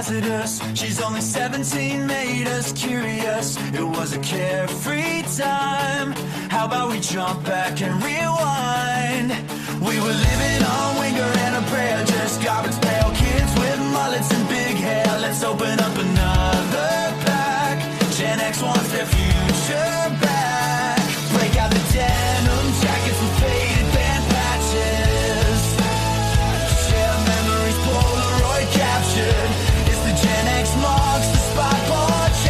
hazardous. She's only 17, made us curious. It was a carefree time. How about we jump back and rewind? We were living on Winger and a prayer, just garbage pail kids with mullets and big hair. Let's open up another pack. Gen X wants their future back. Break out the denim jackets and faded band patches. Share memories, Polaroid captured. It's the Gen X marks, the spot portraits.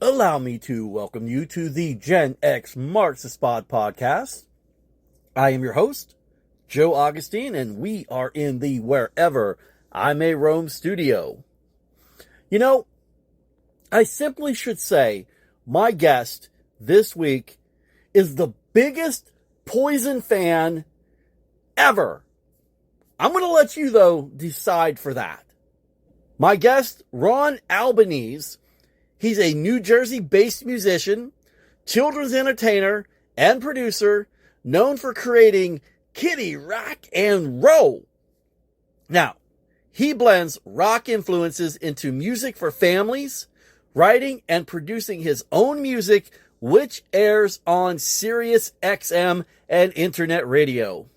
Allow me to welcome you to the Gen X Marks the Spot podcast. I am your host, Joe Augustine, and we are in the Wherever I May Roam studio. You know, I simply should say my guest this week is the biggest Poison fan ever. I'm going to let you, though, decide for that. My guest, Ron Albanese, he's a New Jersey-based musician, children's entertainer, and producer, known for creating Kiddie Rock and Roll. Now, he blends rock influences into music for families, writing and producing his own music, which airs on Sirius XM and internet radio.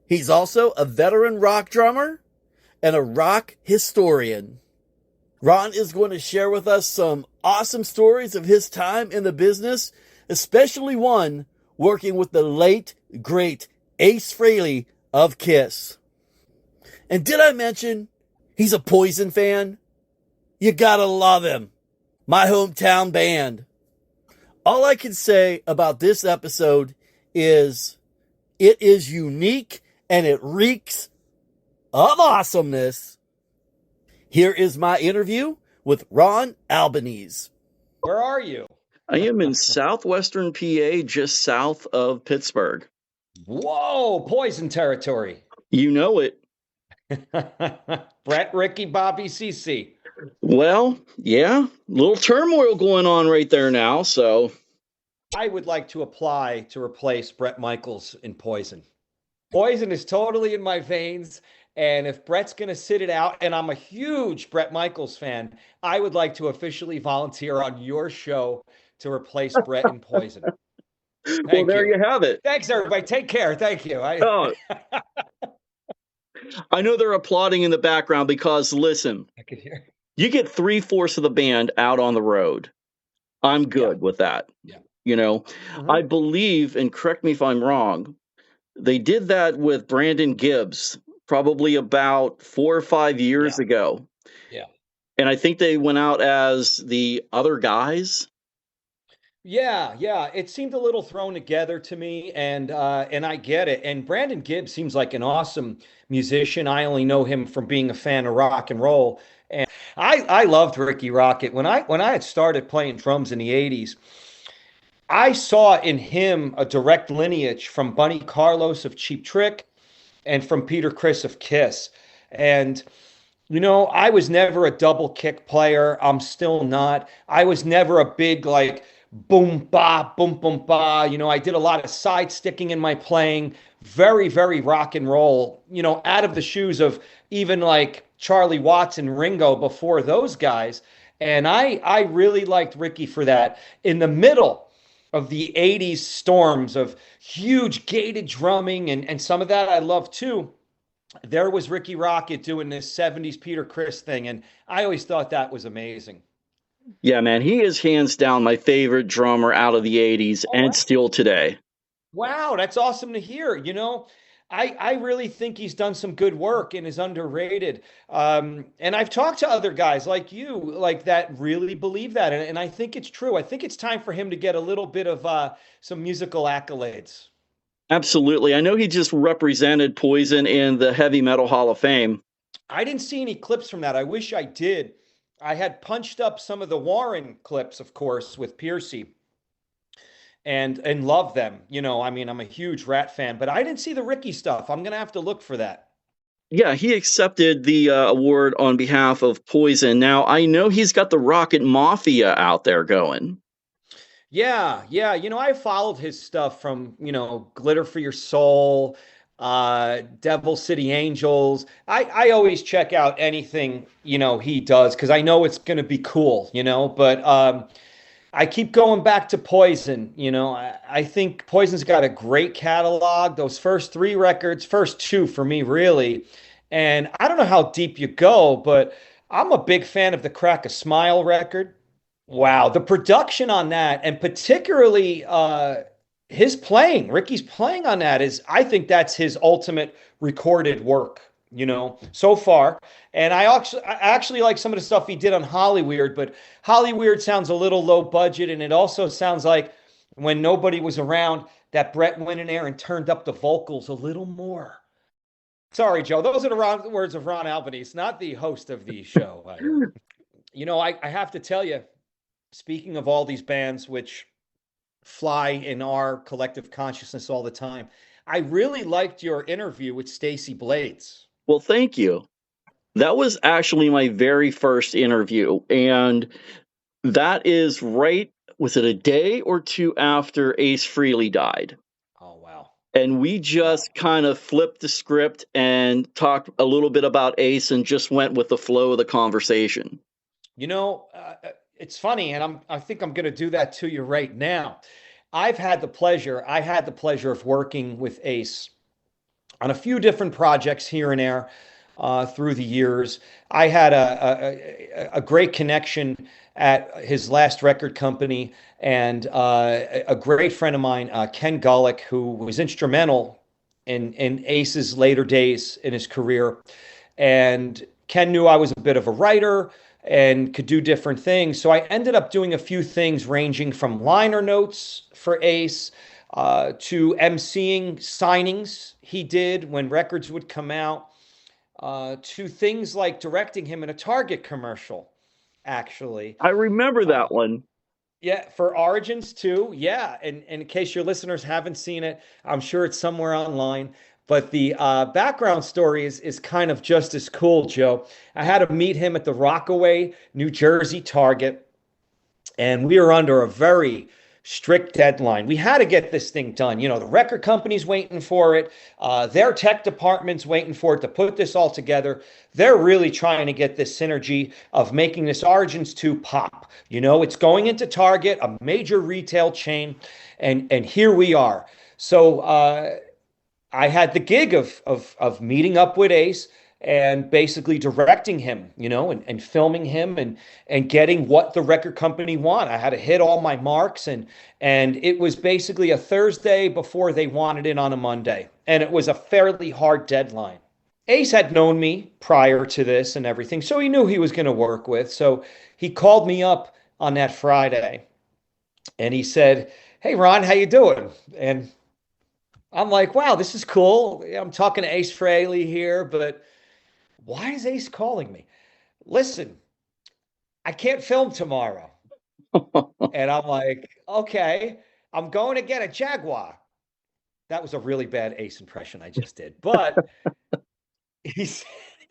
He's also a veteran rock drummer and a rock historian. Ron is going to share with us some awesome stories of his time in the business, especially one working with the late, great Ace Frehley of Kiss. And did I mention he's a Poison fan? You gotta love him. My hometown band. All I can say about this episode is it is unique and it reeks of awesomeness. Here is my interview with Ron Albanese. Where are you? I am in southwestern PA, just south of Pittsburgh. Whoa, Poison territory. You know it. Brett, Ricky, Bobby, CC. Well, yeah, little turmoil going on right there now, so. I would like to apply to replace Bret Michaels in Poison. Poison is totally in my veins, and if Brett's going to sit it out, and I'm a huge Bret Michaels fan, I would like to officially volunteer on your show to replace Bret in Poison. Well, there you have it. Thanks, everybody. Take care. Thank you. I know they're applauding in the background because, listen, I could hear. You get 3/4 of the band out on the road. I'm good with that. Yeah. You know, I believe, and correct me if I'm wrong, they did that with Brandon Gibbs probably about 4 or 5 years ago. Yeah. And I think they went out as the other guys. Yeah. It seemed a little thrown together to me, and I get it. And Brandon Gibbs seems like an awesome musician. I only know him from being a fan of rock and roll, and I loved Ricky Rocket when I had started playing drums in the '80s. I saw in him a direct lineage from Bunny Carlos of Cheap Trick and from Peter Criss of Kiss. And you know, I was never a double kick player. I'm still not. I was never a big like boom ba boom boom ba. You know, I did a lot of side sticking in my playing, very very rock and roll. You know, out of the shoes of even like Charlie Watts and Ringo before those guys. And I really liked Ricky for that. In the middle of the '80s storms of huge gated drumming and some of that I love too, there was Ricky Rocket doing this '70s Peter Criss thing, and I always thought that was amazing. Yeah, man, he is hands down my favorite drummer out of the '80s and still today. Wow, that's awesome to hear. You know, I really think he's done some good work and is underrated. And I've talked to other guys like you, like that really believe that. And I think it's true. I think it's time for him to get a little bit of some musical accolades. Absolutely. I know he just represented Poison in the Heavy Metal Hall of Fame. I didn't see any clips from that. I wish I did. I had punched up some of the Warren clips, of course, with Piercy. And love them. You know, I mean, I'm a huge Rat fan, but I didn't see the Ricky stuff. I'm going to have to look for that. Yeah, he accepted the award on behalf of Poison. Now, I know he's got the Rocket Mafia out there going. Yeah. You know, I followed his stuff from, you know, Glitter for Your Soul, Devil City Angels. I always check out anything, he does because I know it's going to be cool, but I keep going back to Poison. I think Poison's got a great catalog. Those first three records, first two for me, really. And I don't know how deep you go, but I'm a big fan of the Crack a Smile record. Wow, the production on that, and particularly his playing, Ricky's playing on that I think that's his ultimate recorded work, so far. And I actually like some of the stuff he did on Hollyweird, but Hollyweird sounds a little low budget, and it also sounds like when nobody was around that Brett went in there and turned up the vocals a little more. Sorry, Joe. Those are the words of Ron Albanese, not the host of the show. I have to tell you, speaking of all these bands which fly in our collective consciousness all the time, I really liked your interview with Stacey Blades. Well, thank you. That was actually my very first interview. And that is was it a day or two after Ace Frehley died? Oh, wow. And we just kind of flipped the script and talked a little bit about Ace and just went with the flow of the conversation. It's funny, and I think I'm going to do that to you right now. I had the pleasure of working with Ace on a few different projects here and there through the years. I had a great connection at his last record company, and a great friend of mine, Ken Gullick, who was instrumental in Ace's later days in his career. And Ken knew I was a bit of a writer and could do different things. So I ended up doing a few things ranging from liner notes for Ace to emceeing signings he did when records would come out, to things like directing him in a Target commercial, actually. I remember that one. Yeah, for Origins too. Yeah, and in case your listeners haven't seen it, I'm sure it's somewhere online. But the background story is kind of just as cool, Joe. I had to meet him at the Rockaway, New Jersey Target, and we were under a very strict deadline. We had to get this thing done. The record company's waiting for it. Their tech department's waiting for it to put this all together. They're really trying to get this synergy of making this Origins 2 pop. It's going into Target, a major retail chain, and here we are. So I had the gig of meeting up with Ace and basically directing him, and filming him and getting what the record company want. I had to hit all my marks, and it was basically a Thursday before they wanted it on a Monday. And it was a fairly hard deadline. Ace had known me prior to this and everything, so he knew he was going to work with. So he called me up on that Friday and he said, "Hey, Ron, how you doing?" And I'm like, wow, this is cool. I'm talking to Ace Frehley here, but why is Ace calling me? Listen, I can't film tomorrow. And I'm like, okay, I'm going to get a Jaguar. That was a really bad Ace impression I just did. But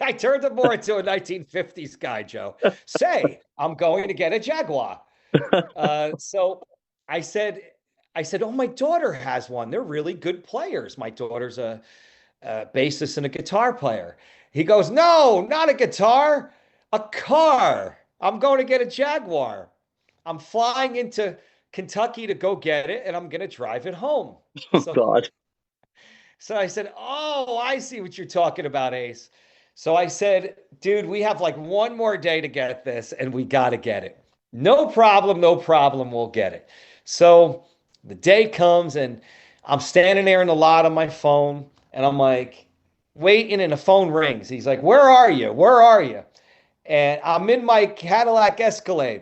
I turned him more into a 1950s guy, Joe. Say, I'm going to get a Jaguar. So I said, oh, my daughter has one. They're really good players. My daughter's a bassist and a guitar player. He goes, no, not a guitar, a car. I'm going to get a Jaguar. I'm flying into Kentucky to go get it, and I'm going to drive it home. Oh, God. So I said, oh, I see what you're talking about, Ace. So I said, dude, we have like one more day to get this, and we got to get it. No problem, we'll get it. So the day comes, and I'm standing there in the lot on my phone, and I'm like, waiting, and the phone rings. He's like, where are you? Where are you? And I'm in my Cadillac Escalade.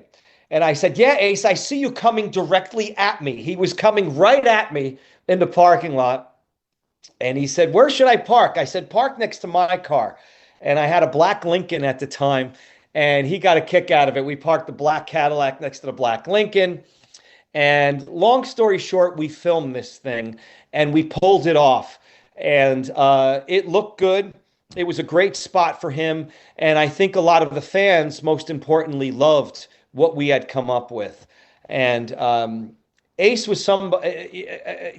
And I said, yeah, Ace, I see you coming directly at me. He was coming right at me in the parking lot. And he said, where should I park? I said, park next to my car. And I had a black Lincoln at the time, and he got a kick out of it. We parked the black Cadillac next to the black Lincoln. And long story short, we filmed this thing, and we pulled it off. And it looked good. It was a great spot for him. And I think a lot of the fans, most importantly, loved what we had come up with. And Ace was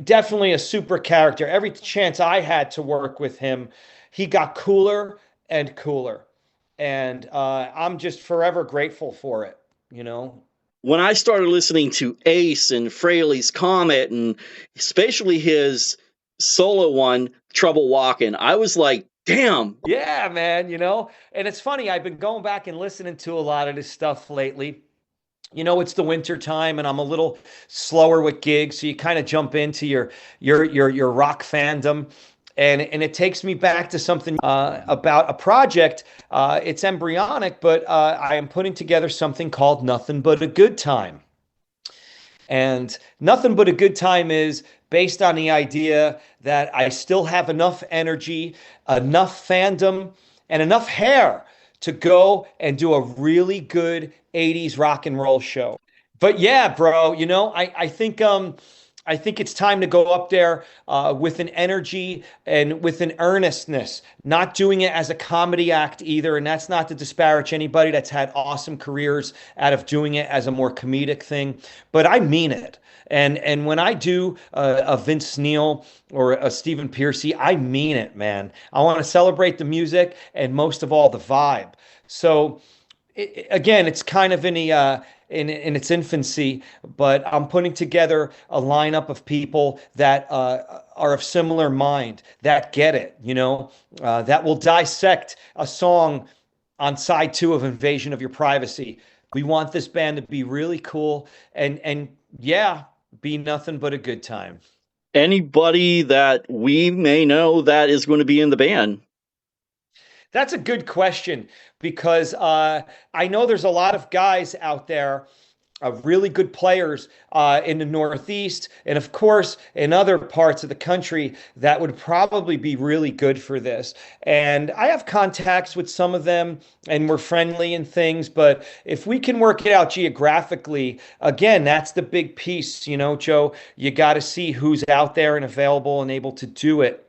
definitely a super character. Every chance I had to work with him, he got cooler and cooler. And I'm just forever grateful for it, you know? When I started listening to Ace and Frehley's Comet, and especially his solo one, Trouble Walking, I was like, damn. Yeah, man, and it's funny, I've been going back and listening to a lot of this stuff lately. It's the winter time and I'm a little slower with gigs, so you kind of jump into your rock fandom. And it takes me back to something about a project. It's embryonic, but I am putting together something called Nothing But a Good Time. And Nothing But a Good Time is based on the idea that I still have enough energy, enough fandom, and enough hair to go and do a really good 80s rock and roll show. But yeah, bro, I think it's time to go up there with an energy and with an earnestness, not doing it as a comedy act either. And that's not to disparage anybody that's had awesome careers out of doing it as a more comedic thing, but I mean it. And when I do a Vince Neil or a Stephen Pearcy, I mean it, man. I want to celebrate the music and most of all the vibe. So again, it's kind of in its infancy, but I'm putting together a lineup of people that are of similar mind, that get it, that will dissect a song on side 2 of Invasion of Your Privacy. We want this band to be really cool and yeah, be nothing but a good time. Anybody that we may know that is going to be in the band? That's a good question because I know there's a lot of guys out there, really good players in the Northeast and, of course, in other parts of the country that would probably be really good for this. And I have contacts with some of them and we're friendly and things. But if we can work it out geographically, again, that's the big piece, Joe. You got to see who's out there and available and able to do it.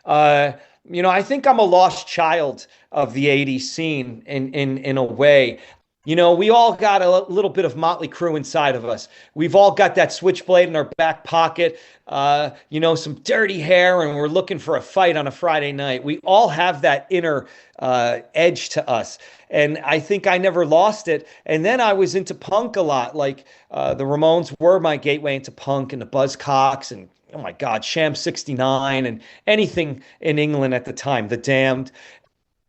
I think I'm a lost child of the 80s scene in a way. We all got a little bit of Motley Crue inside of us. We've all got that switchblade in our back pocket, some dirty hair, and we're looking for a fight on a Friday night. We all have that inner edge to us. And I think I never lost it. And then I was into punk a lot. Like the Ramones were my gateway into punk, and the Buzzcocks and oh my God, Sham 69 and anything in England at the time, The Damned.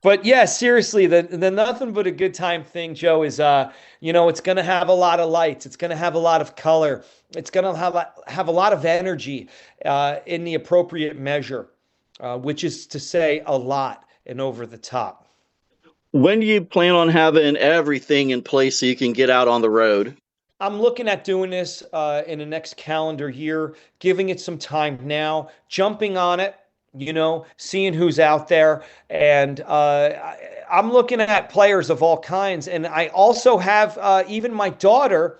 But yeah, seriously, the Nothing But a Good Time thing, Joe, is it's going to have a lot of lights. It's going to have a lot of color. It's going to have a lot of energy in the appropriate measure, which is to say a lot and over the top. When do you plan on having everything in place so you can get out on the road? I'm looking at doing this in the next calendar year, giving it some time now, jumping on it, seeing who's out there. And I'm looking at players of all kinds. And I also have even my daughter,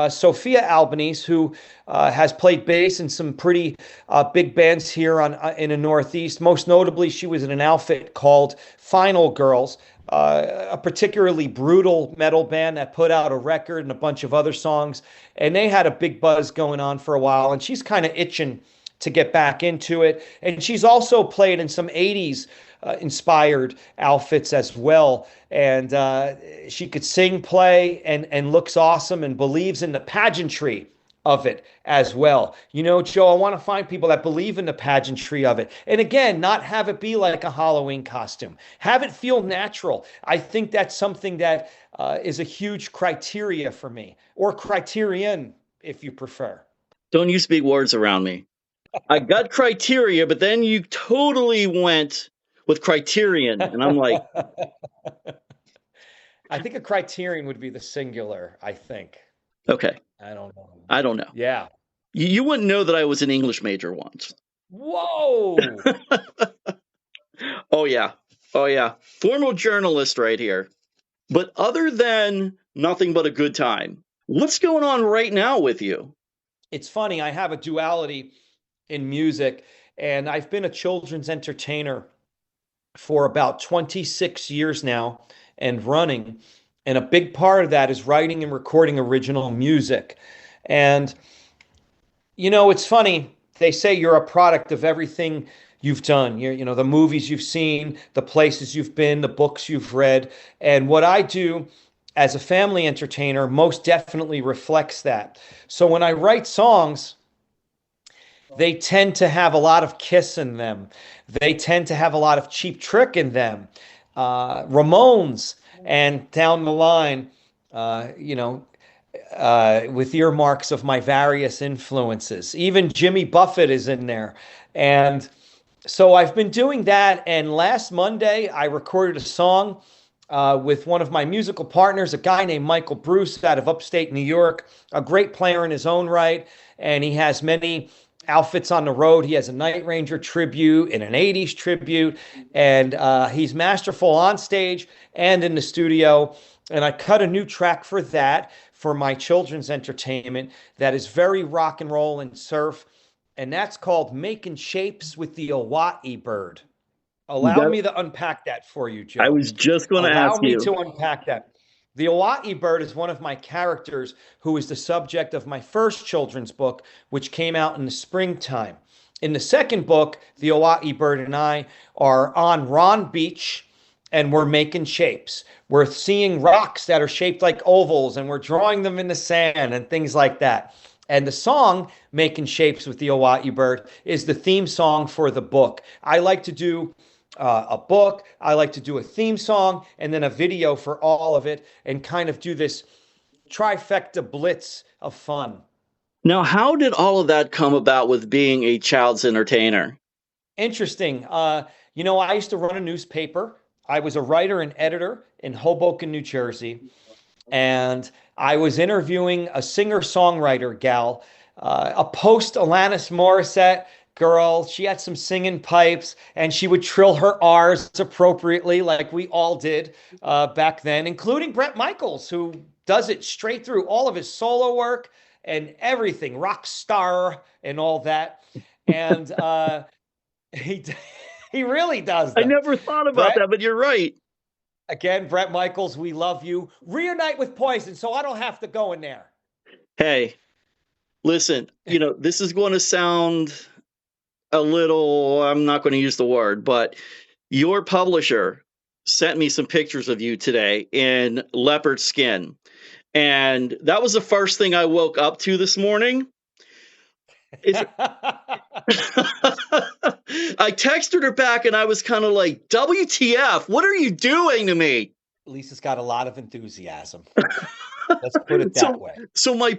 Sophia Albanese, who has played bass in some pretty big bands here in the Northeast. Most notably, she was in an outfit called Final Girls, a particularly brutal metal band that put out a record and a bunch of other songs. And they had a big buzz going on for a while. And she's kind of itching to get back into it. And she's also played in some 80s inspired outfits as well. And she could sing, play, and looks awesome and believes in the pageantry of it as well. Joe, I want to find people that believe in the pageantry of it. And again, not have it be like a Halloween costume. Have it feel natural. I think that's something that is a huge criteria for me, or criterion, if you prefer. Don't use big words around me. I got criteria, but then you totally went with criterion. And I'm like, I think a criterion would be the singular, I think. Okay. I don't know. I don't know. Yeah. You wouldn't know that I was an English major once. Whoa. Oh, yeah. Oh, yeah. Formal journalist right here. But other than Nothing But a Good Time, what's going on right now with you? It's funny. I have a duality in music, and I've been a children's entertainer for about 26 years now and running. And a big part of that is writing and recording original music. And, it's funny. They say you're a product of everything you've done. The movies you've seen, the places you've been, the books you've read. And what I do as a family entertainer most definitely reflects that. So when I write songs, they tend to have a lot of Kiss in them. They tend to have a lot of Cheap Trick in them. Ramones, and down the line, with earmarks of my various influences. Even Jimmy Buffett is in there. And so I've been doing that. And last Monday, I recorded a song with one of my musical partners, a guy named Michael Bruce out of upstate New York, a great player in his own right. And he has many outfits on the road. He has a Night Ranger tribute and an 80s tribute. And he's masterful on stage and in the studio. And I cut a new track for that, for my children's entertainment, that is very rock and roll and surf. And that's called Making Shapes with the Hawaii Bird. Allow me to unpack that for you, Joe. I was just going to ask you. Allow me to unpack that. The Hawaii Bird is one of my characters who is the subject of my first children's book, which came out in the springtime. In the second book, The Hawaii Bird and I are on Ron Beach, and we're making shapes. We're seeing rocks that are shaped like ovals, and we're drawing them in the sand and things like that. And the song, Making Shapes with the Hawaii Bird, is the theme song for the book. I like to do a book, I like to do a theme song, and then a video for all of it, and kind of do this trifecta blitz of fun. Now, how did all of that come about with being a child's entertainer? Interesting. I used to run a newspaper. I was a writer and editor in Hoboken, New Jersey. And I was interviewing a singer-songwriter gal, a post-Alanis Morissette girl. She had some singing pipes, and she would trill her R's appropriately, like we all did back then, including Bret Michaels, who does it straight through all of his solo work and everything, rock star and all that. And he really does that. I never thought about that, but you're right. Again, Bret Michaels, we love you. Reunite with Poison, so I don't have to go in there. Hey, listen, this is going to sound a little, I'm not going to use the word, but your publisher sent me some pictures of you today in leopard skin. And that was the first thing I woke up to this morning. I texted her back and I was kind of like, WTF, what are you doing to me? Lisa's got a lot of enthusiasm. Let's put it that way. So my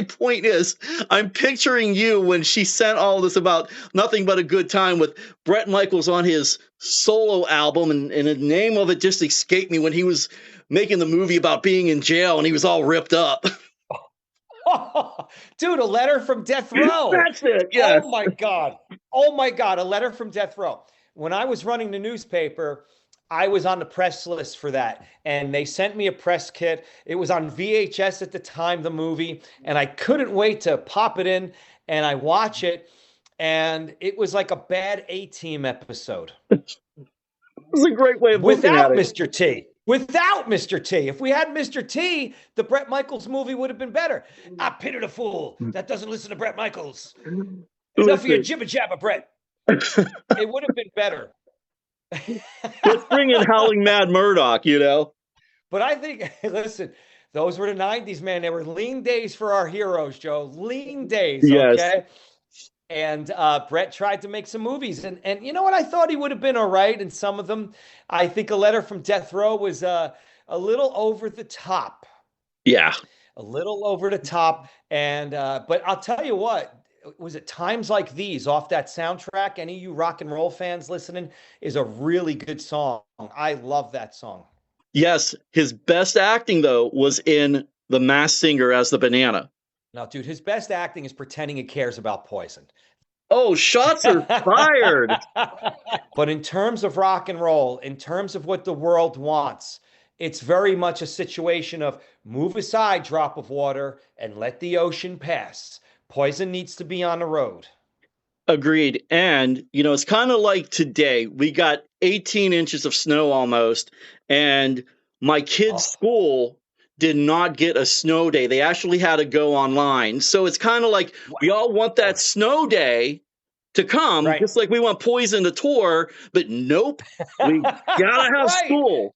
point is, I'm picturing you when she sent all this about Nothing But a Good Time with Bret Michaels on his solo album, and the name of it just escaped me when he was making the movie about being in jail and he was all ripped up. Dude, A Letter from Death Row. That's it. Yeah. Oh my God. A Letter from Death Row. When I was running the newspaper, I was on the press list for that. And they sent me a press kit. It was on VHS at the time, the movie. And I couldn't wait to pop it in and I watch it. And it was like a bad A-Team episode. It was a great way of looking at it. Mr. T. Without Mr. T. If we had Mr. T, the Bret Michaels movie would have been better. I pity the fool that doesn't listen to Bret Michaels. Enough of your jibber jabber, Bret. It would have been better. Let's bring in Howling Mad Murdoch, But I think, listen, those were the 90s, man. They were lean days for our heroes, Joe. Lean days, yes. Okay? And Bret tried to make some movies. And you know what? I thought he would have been all right in some of them. I think A Letter from Death Row was a little over the top. Yeah. A little over the top. And but I'll tell you what, was it Times Like These off that soundtrack? Any of you rock and roll fans listening, is a really good song. I love that song. Yes. His best acting, though, was in The Masked Singer as the banana. Now, dude, his best acting is pretending he cares about Poison. Oh, shots are fired. But in terms of rock and roll, in terms of what the world wants, it's very much a situation of move aside, drop of water, and let the ocean pass. Poison needs to be on the road. Agreed. And, it's kind of like today. We got 18 inches of snow almost, and my kid's school did not get a snow day. They actually had to go online. So it's kind of like we all want that snow day to come, Right. just like we want Poison to tour, but nope, we gotta have Right. school.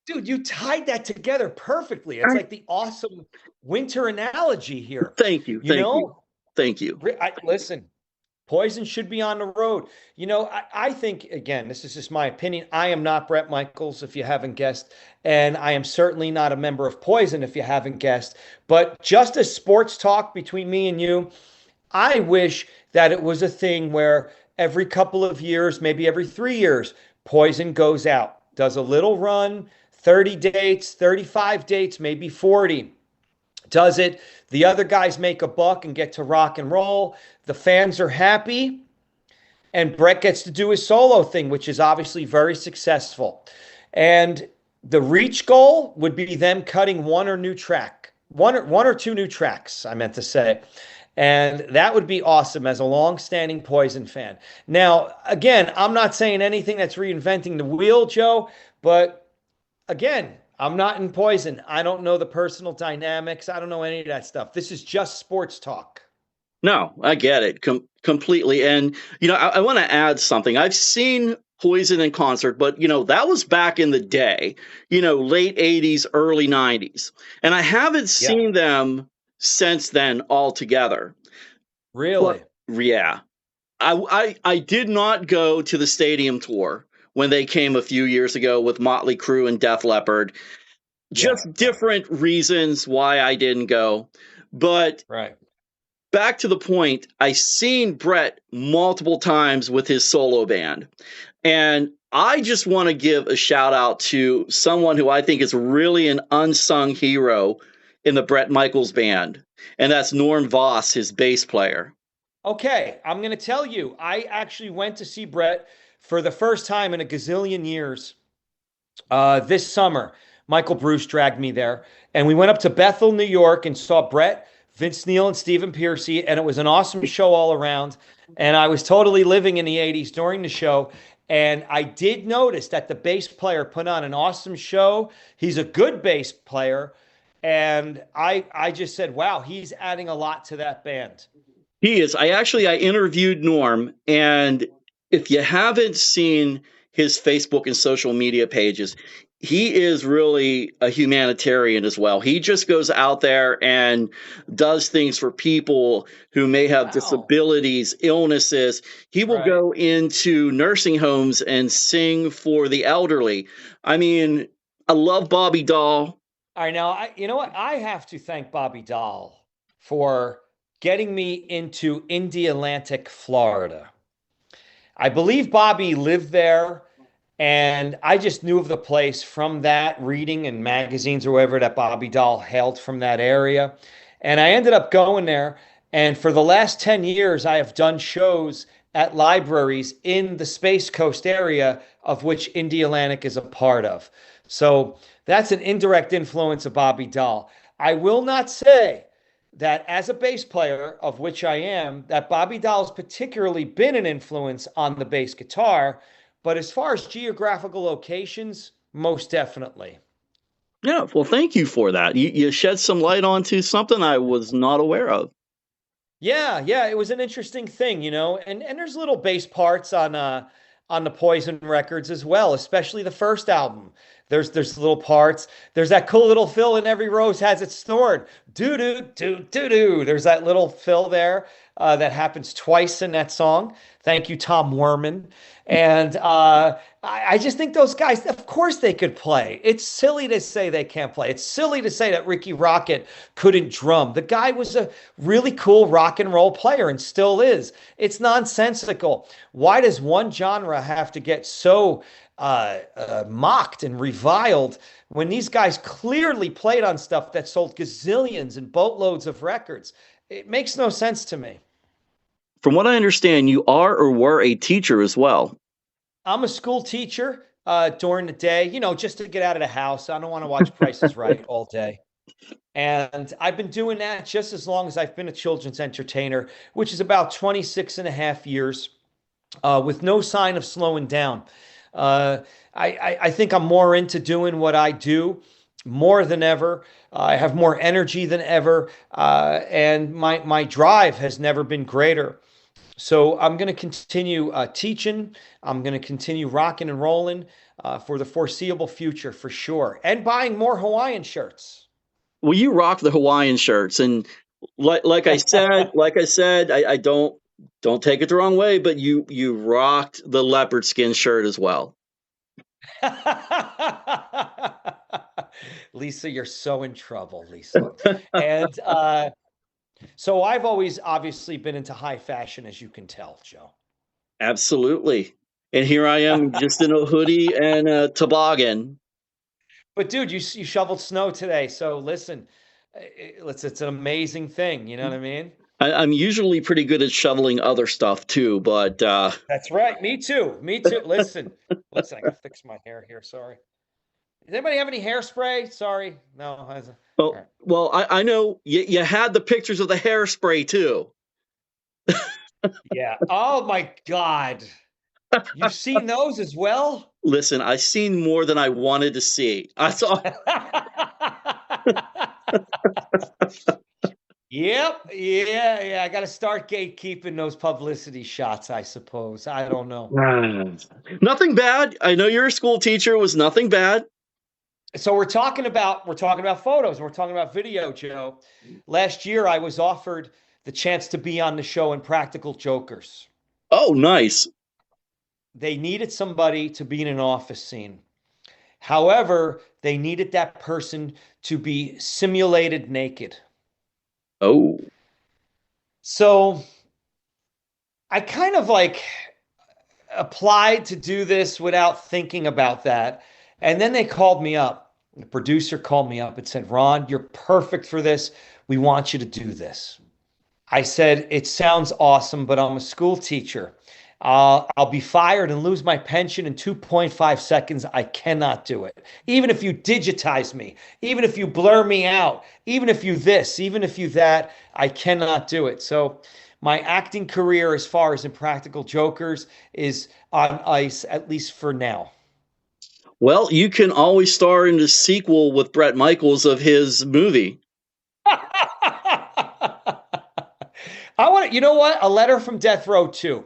Dude, you tied that together perfectly. It's like the awesome winter analogy here. Thank you. Thank you. Listen, Poison should be on the road. I think, again, this is just my opinion. I am not Bret Michaels, if you haven't guessed, and I am certainly not a member of Poison, if you haven't guessed. But just as sports talk between me and you, I wish that it was a thing where every couple of years, maybe every 3 years, Poison goes out, does a little run, 30 dates, 35 dates, maybe 40. Does it. The other guys make a buck and get to rock and roll. The fans are happy. And Bret gets to do his solo thing, which is obviously very successful. And the reach goal would be them cutting one or two new tracks, I meant to say. And that would be awesome as a long-standing Poison fan. Now, again, I'm not saying anything that's reinventing the wheel, Joe, but again, I'm not in Poison. I don't know the personal dynamics. I don't know any of that stuff. This is just sports talk. No, I get it completely. And, I want to add something. I've seen Poison in concert, but, that was back in the day, late 80s, early 90s. And I haven't seen them since then altogether. Really? But, yeah. I did not go to the stadium tour when they came a few years ago with Motley Crue and Def Leppard. Just different reasons why I didn't go. But back to the point, I seen Bret multiple times with his solo band. And I just want to give a shout out to someone who I think is really an unsung hero in the Bret Michaels band. And that's Norm Voss, his bass player. Okay, I'm going to tell you, I actually went to see Bret for the first time in a gazillion years this summer. Michael Bruce dragged me there, and we went up to Bethel, New York, and saw Bret, Vince Neil, and Stephen Pearcy, and it was an awesome show all around. And I was totally living in the 80s during the show, and I did notice that the bass player put on an awesome show. He's a good bass player, and I just said, wow, he's adding a lot to that band. He is. I interviewed Norm, and if you haven't seen his Facebook and social media pages, he is really a humanitarian as well. He just goes out there and does things for people who may have disabilities, illnesses. He will go into nursing homes and sing for the elderly. I mean, I love Bobby Dahl. All right, now, you know what? I have to thank Bobby Dahl for getting me into Indialantic, Florida. I believe Bobby lived there, and I just knew of the place from that reading in magazines or whatever that Bobby Dahl hailed from that area. And I ended up going there, and for the last 10 years, I have done shows at libraries in the Space Coast area, of which Indialantic is a part of. So that's an indirect influence of Bobby Dahl. I will not say that as a bass player, of which I am, that Bobby Dahl's particularly been an influence on the bass guitar, but as far as geographical locations, most definitely. Yeah, well, thank you for that. You shed some light onto something I was not aware of. Yeah, it was an interesting thing, and there's little bass parts on the Poison records as well, especially the first album. There's little parts. There's that cool little fill in Every Rose Has Its Thorn. Do-do-do-do-do. There's that little fill there that happens twice in that song. Thank you, Tom Werman. And I just think those guys, of course they could play. It's silly to say they can't play. It's silly to say that Ricky Rocket couldn't drum. The guy was a really cool rock and roll player and still is. It's nonsensical. Why does one genre have to get so mocked and reviled when these guys clearly played on stuff that sold gazillions and boatloads of records? It makes no sense to me. From what I understand, you are or were a teacher as well. I'm a school teacher during the day, just to get out of the house. I don't want to watch Price is Right all day. And I've been doing that just as long as I've been a children's entertainer, which is about 26 and a half years, with no sign of slowing down. I think I'm more into doing what I do more than ever. I have more energy than ever, and my drive has never been greater. So I'm going to continue teaching. I'm going to continue rocking and rolling for the foreseeable future for sure, and buying more Hawaiian shirts. Well, you rock the Hawaiian shirts, and like I said, I don't take it the wrong way, but you rocked the leopard skin shirt as well. Lisa, you're so in trouble, Lisa. And so I've always obviously been into high fashion, as you can tell, Joe. Absolutely. And here I am just in a hoodie and a toboggan. But dude, you shoveled snow today. So listen, it's an amazing thing. You know what I mean? I'm usually pretty good at shoveling other stuff too, but that's right. Me too. Listen, I gotta fix my hair here. Sorry. Does anybody have any hairspray? Sorry. No. Well, I know you had the pictures of the hairspray too. Yeah. Oh my God. You've seen those as well? Listen, I've seen more than I wanted to see. I saw. Yep. Yeah. I got to start gatekeeping those publicity shots, I suppose. I don't know. Nothing bad. I know you're a school teacher. It was nothing bad. So we're talking about photos, and we're talking about video, Joe. Last year, I was offered the chance to be on the show in Practical Jokers. Oh, nice. They needed somebody to be in an office scene. However, they needed that person to be simulated naked. Oh. So I kind of like applied to do this without thinking about that. And then they called me up. The producer called me up and said, Ron, you're perfect for this. We want you to do this. I said, it sounds awesome, but I'm a school teacher. I'll be fired and lose my pension in 2.5 seconds. I cannot do it. Even if you digitize me, even if you blur me out, even if you this, even if you that, I cannot do it. So my acting career, as far as Impractical Jokers, is on ice, at least for now. Well, you can always star in the sequel with Bret Michaels of his movie. You know what? A Letter from Death Row 2.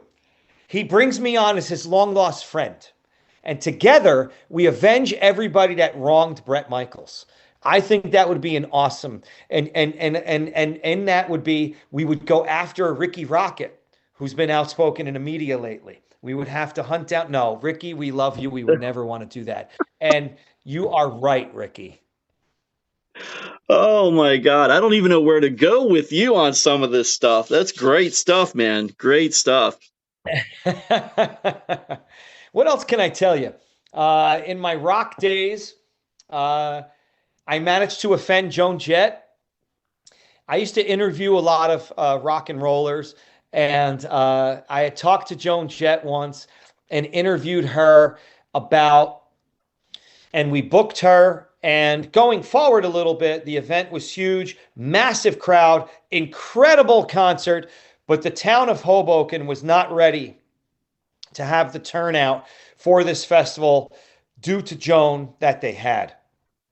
He brings me on as his long-lost friend. And together, we avenge everybody that wronged Bret Michaels. I think that would be an awesome, and that would be, we would go after Ricky Rocket, who's been outspoken in the media lately. We would have to hunt down, no, Ricky, we love you. We would never want to do that. And you are right, Ricky. Oh my God. I don't even know where to go with you on some of this stuff. That's great stuff, man. Great stuff. What else can I tell you? In my rock days, I managed to offend Joan Jett. I used to interview a lot of rock and rollers, and I had talked to Joan Jett once and interviewed her and we booked her. And going forward a little bit, the event was huge, massive crowd, incredible concert, but the town of Hoboken was not ready to have the turnout for this festival due to Joan that they had.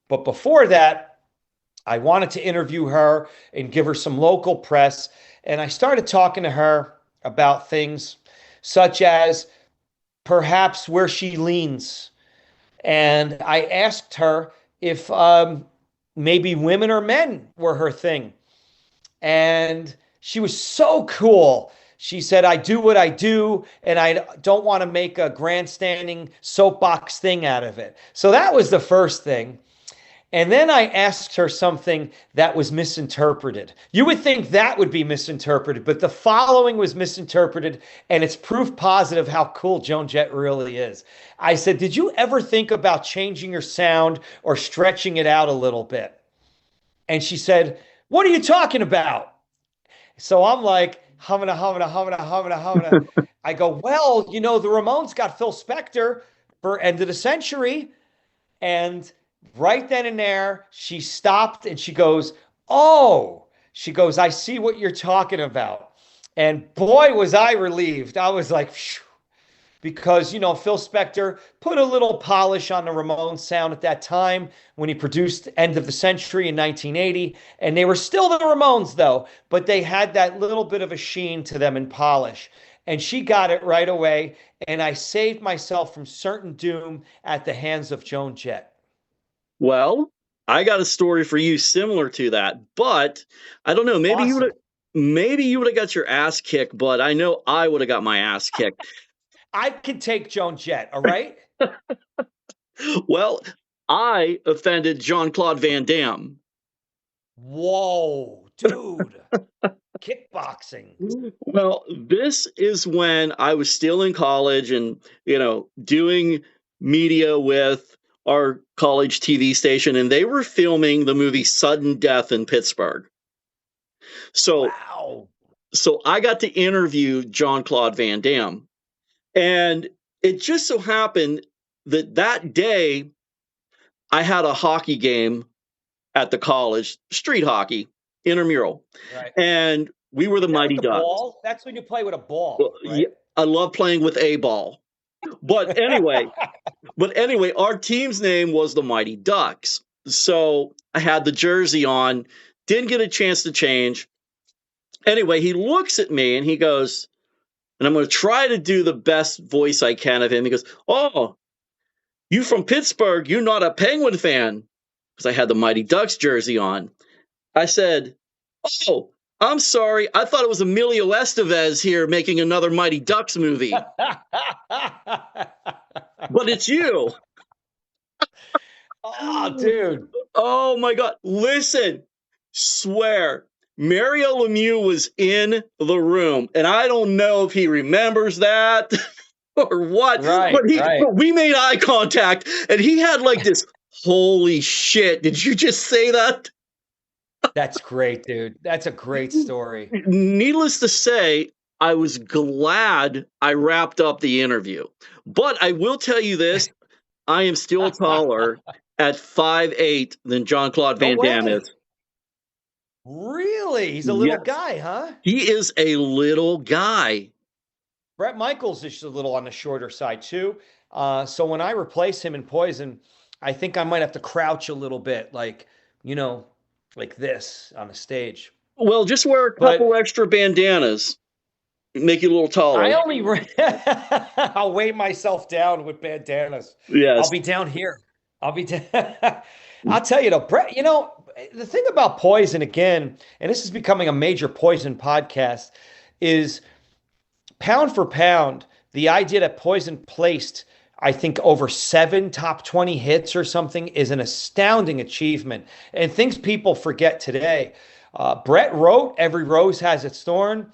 But before that, I wanted to interview her and give her some local press. And I started talking to her about things such as perhaps where she leans. And I asked her if maybe women or men were her thing. And she was so cool. She said, I do what I do, and I don't want to make a grandstanding soapbox thing out of it. So that was the first thing. And then I asked her something that was misinterpreted. You would think that would be misinterpreted, but the following was misinterpreted, and it's proof positive how cool Joan Jett really is. I said, did you ever think about changing your sound or stretching it out a little bit? And she said, what are you talking about? So I'm like, humming. I go, well, you know, the Ramones got Phil Spector for End of the Century. And right then and there, she stopped and she goes, oh, she goes, I see what you're talking about. And boy, was I relieved. I was like, phew. because, Phil Spector put a little polish on the Ramones sound at that time when he produced End of the Century in 1980. And they were still the Ramones, though, but they had that little bit of a sheen to them and polish. And she got it right away. And I saved myself from certain doom at the hands of Joan Jett. Well, I got a story for you similar to that, but I don't know. Maybe you would have got your ass kicked, but I know I would have got my ass kicked. I can take Joan Jett, all right? Well, I offended Jean-Claude Van Damme. Whoa, dude. Kickboxing. Well, this is when I was still in college and, doing media with our college TV station, and they were filming the movie Sudden Death in Pittsburgh. Wow. So I got to interview Jean-Claude Van Damme. And it just so happened that day I had a hockey game at the college, street hockey, intramural. Right. And we were the Mighty Ducks. Ball? That's when you play with a ball. Well, right? yeah, I love playing with a ball. But anyway, our team's name was the Mighty Ducks. So I had the jersey on, didn't get a chance to change. Anyway, he looks at me and he goes, and I'm going to try to do the best voice I can of him. He goes, "Oh, you from Pittsburgh, you're not a Penguin fan." Because I had the Mighty Ducks jersey on. I said, "Oh, I'm sorry. I thought it was Emilio Estevez here making another Mighty Ducks movie." But it's you. Oh, dude. Oh, my God. Listen, swear. Mario Lemieux was in the room, and I don't know if he remembers that or what, but we made eye contact, and he had like this, "Holy shit, did you just say that?" That's great, dude. That's a great story. Needless to say, I was glad I wrapped up the interview. But I will tell you this, I am still taller at 5'8" than Jean-Claude Van Damme is. Really? He's a little guy, huh? He is a little guy. Bret Michaels is a little on the shorter side, too. So when I replace him in Poison, I think I might have to crouch a little bit, like this on the stage. Well, just wear a couple extra bandanas. Make you a little taller. I'll weigh myself down with bandanas. Yes. I'll be down here. I'll tell you though, Brett, the thing about Poison again, and this is becoming a major Poison podcast, is pound for pound, the idea that Poison placed, I think, over 7 top 20 hits or something is an astounding achievement. And things people forget today. Brett wrote Every Rose Has Its Thorn.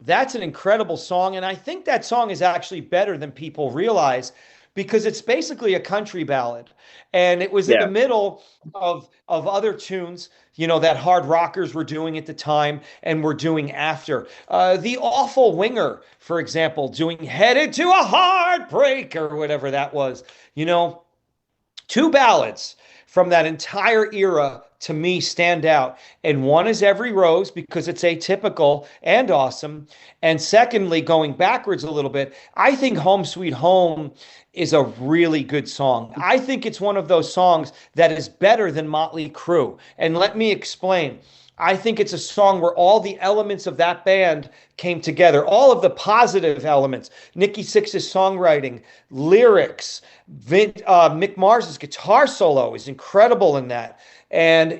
That's an incredible song. And I think that song is actually better than people realize because it's basically a country ballad. And it was in the middle of other tunes, that hard rockers were doing at the time and were doing after. The Awful Winger, for example, doing Headed to a Heartbreak or whatever that was. 2 ballads from that entire era to me stand out. And one is Every Rose because it's atypical and awesome. And secondly, going backwards a little bit, I think Home Sweet Home is a really good song. I think it's one of those songs that is better than Motley Crue. And let me explain. I think it's a song where all the elements of that band came together, all of the positive elements. Nikki Sixx's songwriting, lyrics, Mick Mars's guitar solo is incredible in that. And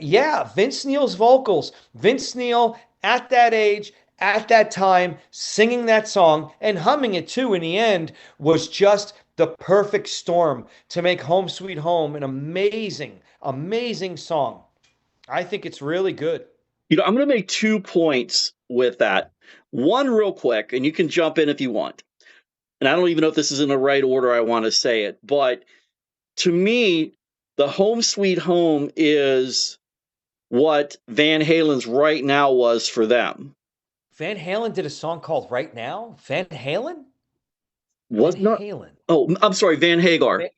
Vince Neil's vocals. Vince Neil at that age, at that time, singing that song and humming it too in the end was just the perfect storm to make Home Sweet Home an amazing, amazing song. I think it's really good. I'm going to make 2 points with that. One real quick, and you can jump in if you want. And I don't even know if this is in the right order I want to say it, but to me, the Home Sweet Home is what Van Halen's Right Now was for them. Van Halen did a song called Right Now? Van Halen? Was not Halen. Oh, I'm sorry, Van Hagar.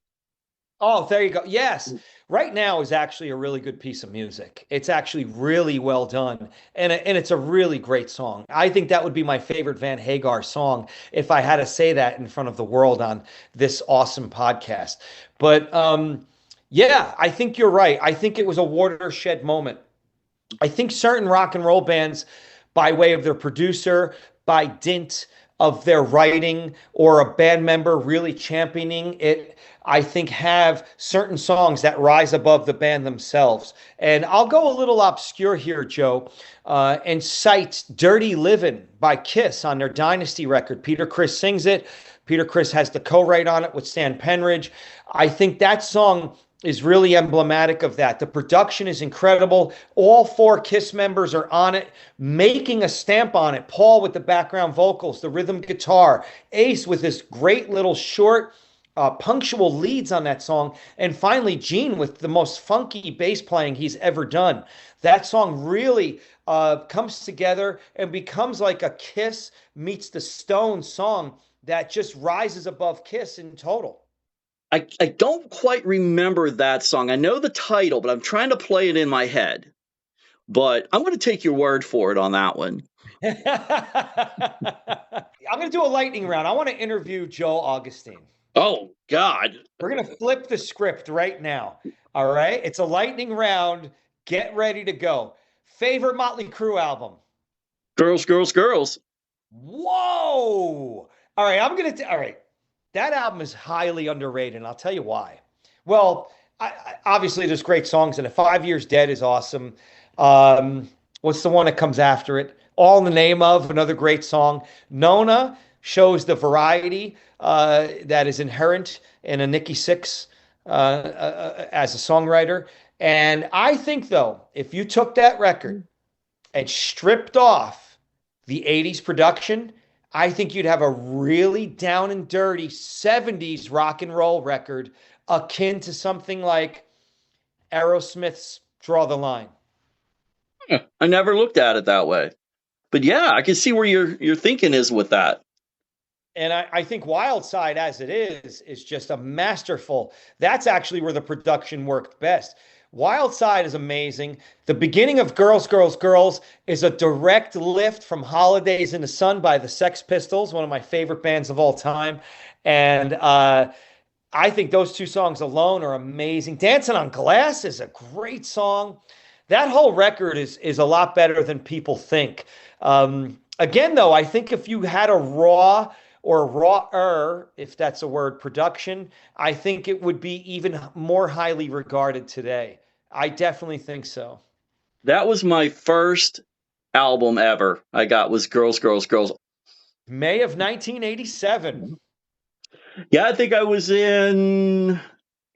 Oh, there you go. Yes. Right Now is actually a really good piece of music. It's actually really well done, and it's a really great song. I think that would be my favorite Van Hagar song if I had to say that in front of the world on this awesome podcast. But yeah, I think you're right. I think it was a watershed moment. I think certain rock and roll bands, by way of their producer, by dint of their writing or a band member really championing it, I think have certain songs that rise above the band themselves. And I'll go a little obscure here, Joe, and cite Dirty Livin' by Kiss on their Dynasty record. Peter Criss sings it. Peter Criss has the co-write on it with Stan Penridge. I think that song is really emblematic of that. The production is incredible. All four Kiss members are on it, making a stamp on it. Paul with the background vocals, the rhythm guitar, Ace with this great little short, punctual leads on that song, and finally Gene with the most funky bass playing he's ever done. That song really comes together and becomes like a Kiss meets the Stones song that just rises above Kiss in total. I don't quite remember that song. I know the title, but I'm trying to play it in my head. But I'm going to take your word for it on that one. I'm going to do a lightning round. I want to interview Joe Augustine. Oh, God. We're going to flip the script right now. All right? It's a lightning round. Get ready to go. Favorite Motley Crue album? Girls, Girls, Girls. Whoa. All right. All right. That album is highly underrated, and I'll tell you why. Well, obviously there's great songs in it. 5 Years Dead is awesome. What's the one that comes after it? All in the Name of, another great song. Nona shows the variety that is inherent in a Nikki Sixx as a songwriter. And I think, though, if you took that record and stripped off the 80s production, I think you'd have a really down and dirty 70s rock and roll record akin to something like Aerosmith's Draw the Line. I never looked at it that way. But yeah, I can see where your thinking is with that. And I think Wild Side, as it is just a masterful. That's actually where the production worked best. Wild Side is amazing. The beginning of Girls, Girls, Girls is a direct lift from Holidays in the Sun by the Sex Pistols, one of my favorite bands of all time. And I think those two songs alone are amazing. Dancing on Glass is a great song. That whole record is a lot better than people think. Again, though, I think if you had a raw or rawer, if that's a word, production, I think it would be even more highly regarded today. I definitely think so. That was my first album ever I got was Girls, Girls, Girls. May of 1987. Yeah, I think I was in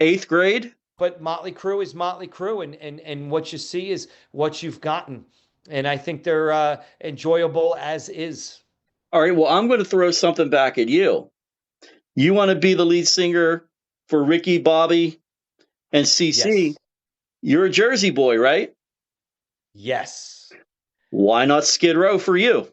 8th grade. But Motley Crue is Motley Crue, and what you see is what you've gotten. And I think they're enjoyable as is. All right, well, I'm going to throw something back at you. You want to be the lead singer for Ricky, Bobby, and CC. Yes. You're a Jersey boy, right? Yes. Why not Skid Row for you?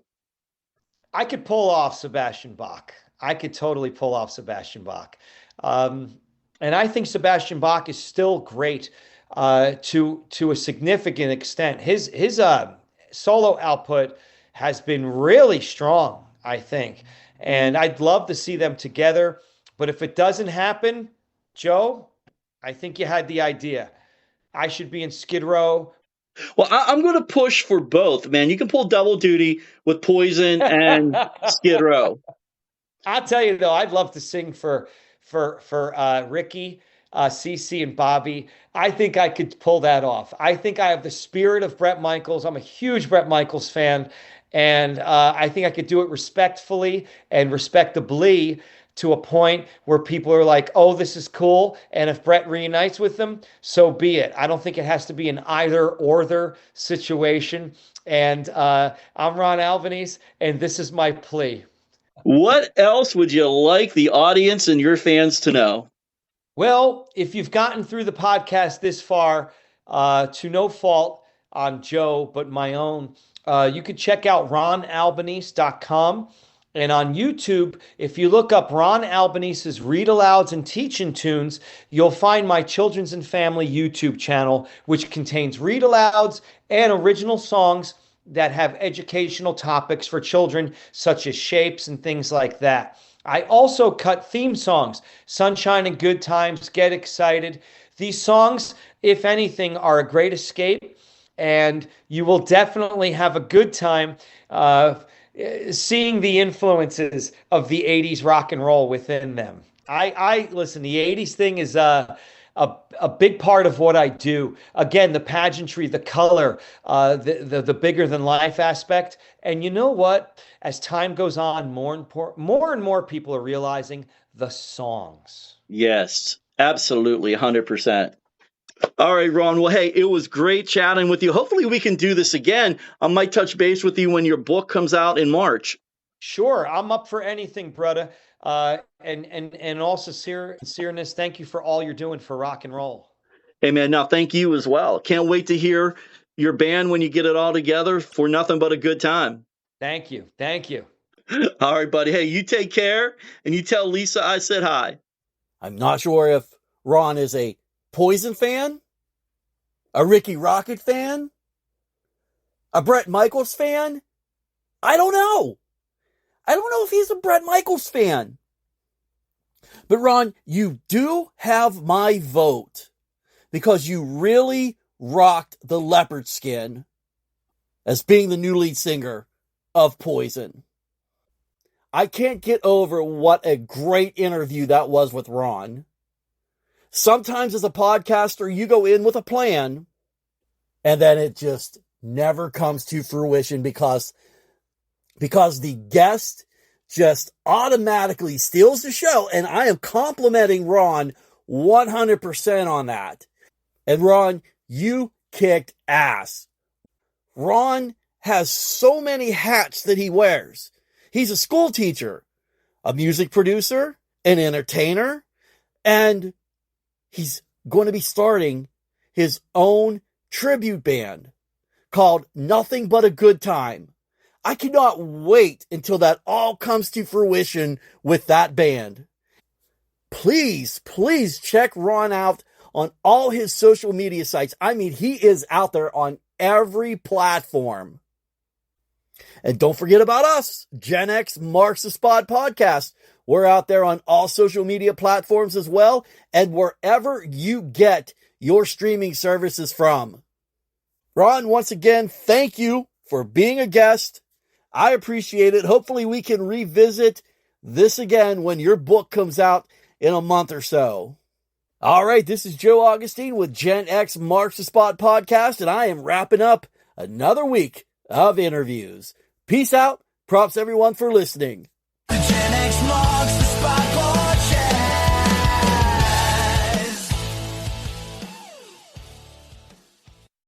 I could pull off Sebastian Bach. I could totally pull off Sebastian Bach. And I think Sebastian Bach is still great to a significant extent. His solo output has been really strong, I think. And I'd love to see them together. But if it doesn't happen, Joe, I think you had the idea. I should be in Skid Row. Well, I'm going to push for both, man. You can pull double duty with Poison and Skid Row. I'll tell you, though, I'd love to sing for Ricky, CC, and Bobby. I think I could pull that off. I think I have the spirit of Bret Michaels. I'm a huge Bret Michaels fan. And I think I could do it respectfully and respectably to a point where people are like, oh, this is cool. And if Bret reunites with them, so be it. I don't think it has to be an either-or-ther situation. And I'm Ron Albanese, and this is my plea. What else would you like the audience and your fans to know? Well, if you've gotten through the podcast this far, to no fault on Joe, but my own, you could check out ronalbanese.com. And on YouTube, if you look up Ron Albanese's Read Alouds and Teaching Tunes, you'll find my Children's and Family YouTube channel, which contains read alouds and original songs that have educational topics for children, such as shapes and things like that. I also cut theme songs, Sunshine and Good Times, Get Excited. These songs, if anything, are a great escape, and you will definitely have a good time seeing the influences of the 80s rock and roll within them. I listen, the 80s thing is a big part of what I do. Again, the pageantry, the color, the bigger than life aspect. And you know what? As time goes on, more and more people are realizing the songs. Yes, absolutely, 100%. All right, Ron. Well, hey, it was great chatting with you. Hopefully we can do this again. I might touch base with you when your book comes out in March. Sure, I'm up for anything, brother. And also, sincereness, thank you for all you're doing for rock and roll. Hey, man, now thank you as well. Can't wait to hear your band when you get it all together. For nothing but a good time. Thank you. Thank you. All right, buddy. Hey, you take care, and you tell Lisa I said hi. I'm not sure if Ron is a Poison fan, a Ricky Rocket fan, a Bret Michaels fan. I don't know. I don't know if he's a Bret Michaels fan. But Ron, you do have my vote because you really rocked the leopard skin as being the new lead singer of Poison. I can't get over what a great interview that was with Ron. Sometimes as a podcaster, you go in with a plan and then it just never comes to fruition because the guest just automatically steals the show. And I am complimenting Ron 100% on that. And Ron, you kicked ass. Ron has so many hats that he wears. He's a school teacher, a music producer, an entertainer, and he's going to be starting his own tribute band called Nothing But a Good Time. I cannot wait until that all comes to fruition with that band. Please check Ron out on all his social media sites. I mean, he is out there on every platform. And don't forget about us, Gen X Marks the Spot Podcast. We're out there on all social media platforms as well, and wherever you get your streaming services from. Ron, once again, thank you for being a guest. I appreciate it. Hopefully we can revisit this again when your book comes out in a month or so. All right, this is Joe Augustine with Gen X Marks the Spot Podcast, and I am wrapping up another week of interviews. Peace out. Props everyone for listening.